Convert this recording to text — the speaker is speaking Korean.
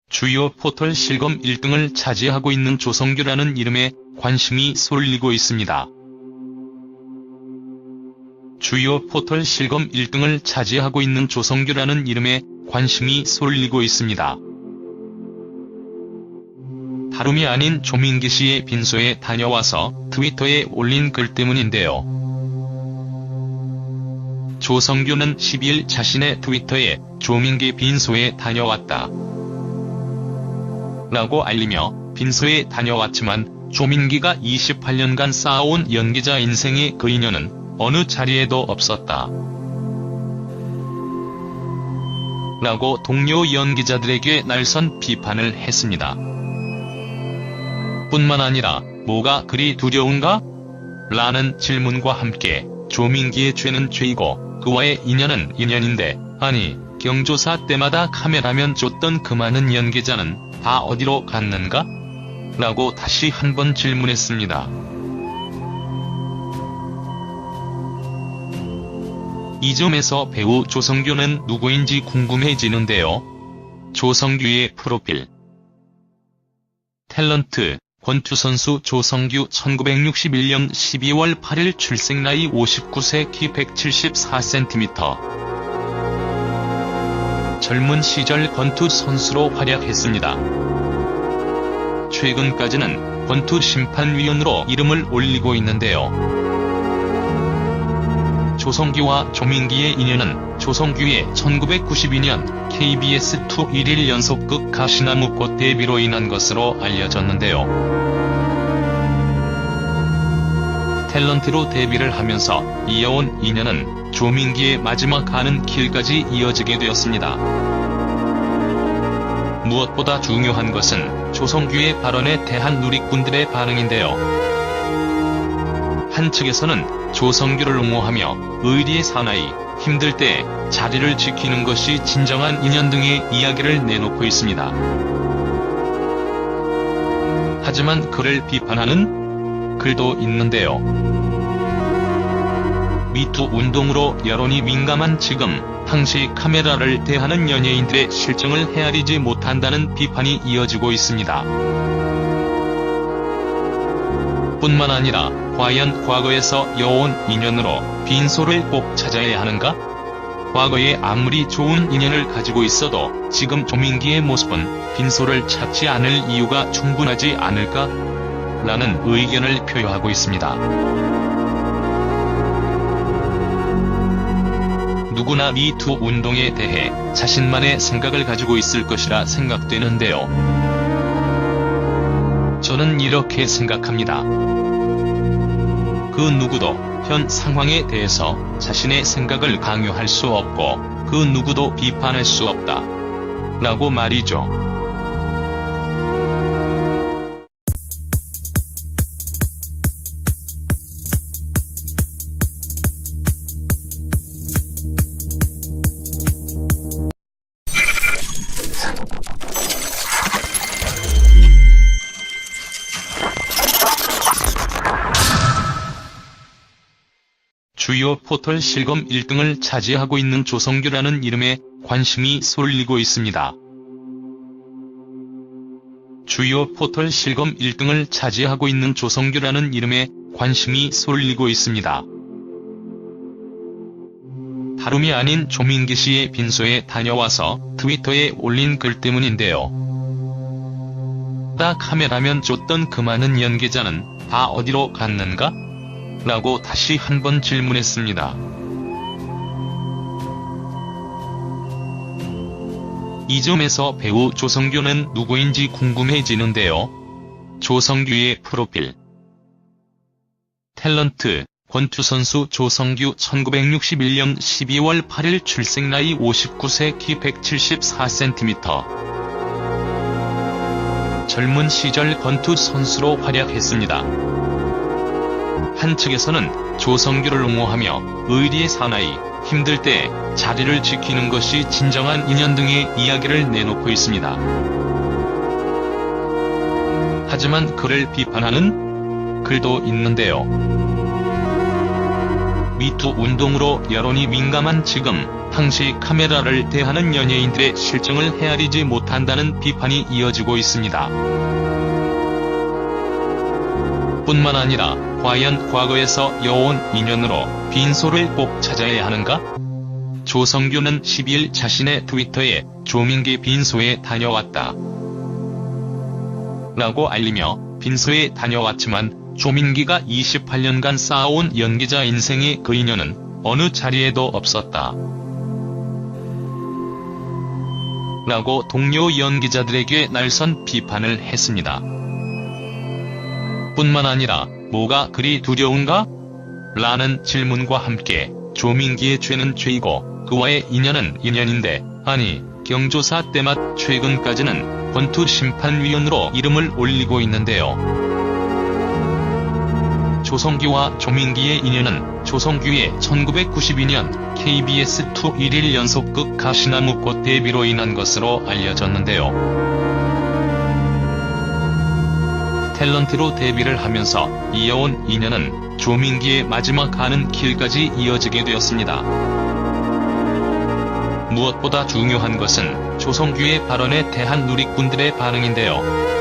주요 포털 실검 1등을 차지하고 있는 조성규라는 이름에 관심이 쏠리고 있습니다. 주요 포털 실검 1등을 차지하고 있는 조성규라는 이름에 관심이 쏠리고 있습니다. 다름이 아닌 조민기 씨의 빈소에 다녀와서 트위터에 올린 글 때문인데요. 조성규는 12일 자신의 트위터에 조민기 빈소에 다녀왔다 라고 알리며 빈소에 다녀왔지만 조민기가 28년간 쌓아온 연기자 인생의 그 인연은 어느 자리에도 없었다 라고 동료 연기자들에게 날선 비판을 했습니다. 뿐만 아니라 뭐가 그리 두려운가? 라는 질문과 함께 조민기의 죄는 죄이고 그와의 인연은 인연인데 아니 경조사 때마다 카메라면 쫓던 그 많은 연기자는 다 어디로 갔는가? 라고 다시 한번 질문했습니다. 이 점에서 배우 조성규는 누구인지 궁금해지는데요. 조성규의 프로필. 탤런트, 권투선수 조성규 1961년 12월 8일 출생 나이 59세 키 174cm. 젊은 시절 권투 선수로 활약했습니다. 최근까지는 권투 심판위원으로 이름을 올리고 있는데요. 조성규와 조민기의 인연은 조성규의 1992년 KBS2 1일 연속극 가시나무꽃 데뷔로 인한 것으로 알려졌는데요. 탤런트로 데뷔를 하면서 이어온 인연은 조민기의 마지막 가는 길까지 이어지게 되었습니다. 무엇보다 중요한 것은 조성규의 발언에 대한 누리꾼들의 반응인데요. 한 측에서는 조성규를 옹호하며 의리의 사나이, 힘들 때 자리를 지키는 것이 진정한 인연 등의 이야기를 내놓고 있습니다. 하지만 그를 비판하는 글도 있는데요. 미투 운동으로 여론이 민감한 지금 당시 카메라를 대하는 연예인들의 실정을 헤아리지 못한다는 비판이 이어지고 있습니다. 뿐만 아니라 과연 과거에서 이어온 인연으로 빈소를 꼭 찾아야 하는가? 과거에 아무리 좋은 인연을 가지고 있어도 지금 조민기의 모습은 빈소를 찾지 않을 이유가 충분하지 않을까? 라는 의견을 표하고 있습니다. 누구나 미투 운동에 대해 자신만의 생각을 가지고 있을 것이라 생각되는데요. 저는 이렇게 생각합니다. 그 누구도 현 상황에 대해서 자신의 생각을 강요할 수 없고 그 누구도 비판할 수 없다. 라고 말이죠. 주요 포털 실검 1등을 차지하고 있는 조성규라는 이름에 관심이 쏠리고 있습니다. 주요 포털 실검 1등을 차지하고 있는 조성규라는 이름에 관심이 쏠리고 있습니다. 다름이 아닌 조민기 씨의 빈소에 다녀와서 트위터에 올린 글 때문인데요. 다 카메라면 쫓던 그 많은 연기자는 다 어디로 갔는가? 라고 다시 한번 질문했습니다. 이 점에서 배우 조성규는 누구인지 궁금해지는데요. 조성규의 프로필. 탤런트, 권투선수 조성규 1961년 12월 8일 출생 나이 59세 키 174cm. 젊은 시절 권투 선수로 활약했습니다. 한 측에서는 조성규를 옹호하며 의리의 사나이, 힘들 때 자리를 지키는 것이 진정한 인연 등의 이야기를 내놓고 있습니다. 하지만 그를 비판하는 글도 있는데요. 미투 운동으로 여론이 민감한 지금 당시 카메라를 대하는 연예인들의 실정을 헤아리지 못한다는 비판이 이어지고 있습니다. 뿐만 아니라 과연 과거에서 이어온 인연으로 빈소를 꼭 찾아야 하는가? 조성규는 12일 자신의 트위터에 조민기 빈소에 다녀왔다 라고 알리며 빈소에 다녀왔지만 조민기가 28년간 쌓아온 연기자 인생의 그 인연은 어느 자리에도 없었다 라고 동료 연기자들에게 날선 비판을 했습니다. 뿐만 아니라 뭐가 그리 두려운가? 라는 질문과 함께 조민기의 죄는 죄이고 그와의 인연은 인연인데 아니 경조사 때맛 최근까지는 권투심판위원으로 이름을 올리고 있는데요. 조성규와 조민기의 인연은 조성규의 1992년 KBS2 1일 연속극 가시나무꽃 데뷔로 인한 것으로 알려졌는데요. 탤런트로 데뷔를 하면서 이어온 인연은 조민기의 마지막 가는 길까지 이어지게 되었습니다. 무엇보다 중요한 것은 조성규의 발언에 대한 누리꾼들의 반응인데요.